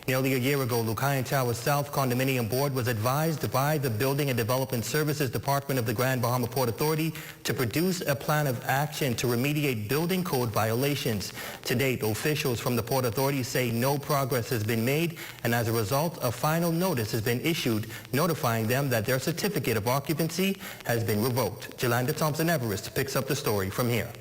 Nearly a year ago, Lucayan Towers South Condominium Board was advised by the Building and Development Services Department of the Grand Bahama Port Authority to produce a plan of action to remediate building code violations. To date, officials from the Port Authority say no progress has been made, and as a result, a final notice has been issued notifying them that their certificate of occupancy has been revoked. Jolanda Thompson-Everest picks up the story from here.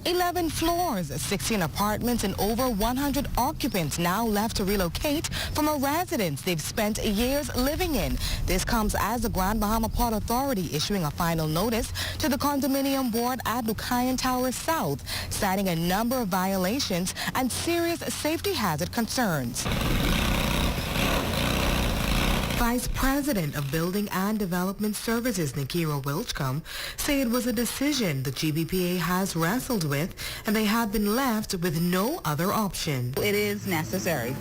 11 floors, 16 apartments, and over 100 occupants now left to relocate from a residence they've spent years living in. This comes as the Grand Bahama Port Authority issuing a final notice to the condominium board at Lucayan Towers South, citing a number of violations and serious safety hazard concerns. Vice President of Building and Development Services, Nikira Wilchcombe, say it was a decision the GBPA has wrestled with, and they have been left with no other option. It is necessary.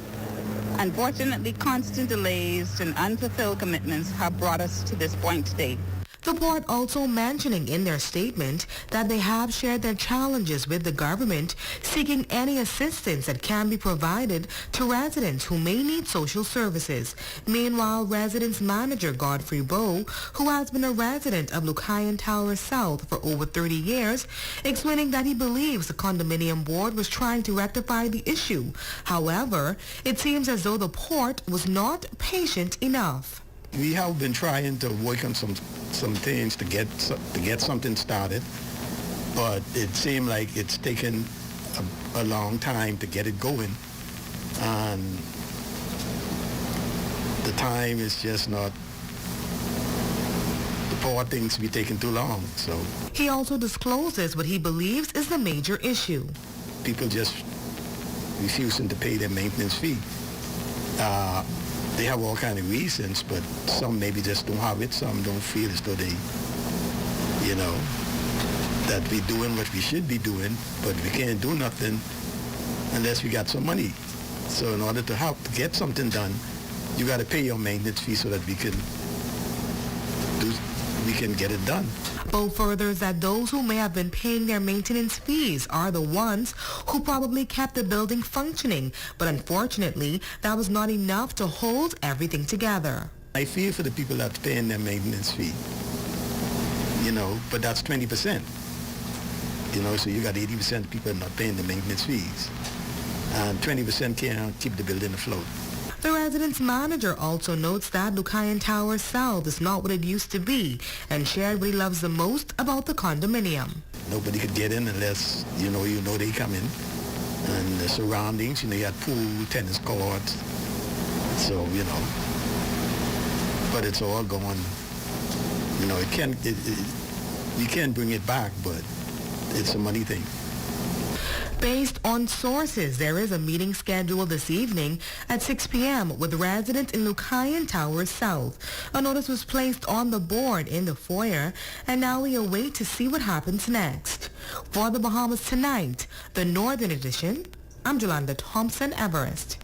Unfortunately, constant delays and unfulfilled commitments have brought us to this point today. The port also mentioning in their statement that they have shared their challenges with the government, seeking any assistance that can be provided to residents who may need social services. Meanwhile, residence manager Godfrey Bowe, who has been a resident of Lucayan Towers South for over 30 years, explaining that he believes the condominium board was trying to rectify the issue. However, it seems as though the port was not patient enough. We have been trying to work on some things to get something started, but it seemed like it's taken a long time to get it going, and the time is just not. The port things be taking too long. So he also discloses what he believes is the major issue. People just refusing to pay their maintenance fee. They have all kinds of reasons, but some maybe just don't have it. Some don't feel as though they, that we're doing what we should be doing, but we can't do nothing unless we got some money. So in order to help to get something done, you got to pay your maintenance fee so that we can get it done. Bowe furthers that those who may have been paying their maintenance fees are the ones who probably kept the building functioning, but unfortunately, that was not enough to hold everything together. I feel for the people that's paying their maintenance fee, but that's 20%. So you got 80% of people not paying the maintenance fees, and 20% can't keep the building afloat. The residence manager also notes that Lucayan Towers South is not what it used to be, and shared what he loves the most about the condominium. Nobody could get in unless, they come in. And the surroundings, you had pool, tennis courts. So, but it's all gone. You can't bring it back, but it's a money thing. Based on sources, there is a meeting scheduled this evening at 6 p.m. with residents in Lucayan Towers South. A notice was placed on the board in the foyer, and now we await to see what happens next. For the Bahamas Tonight, the Northern Edition, I'm Jolanda Thompson-Everest.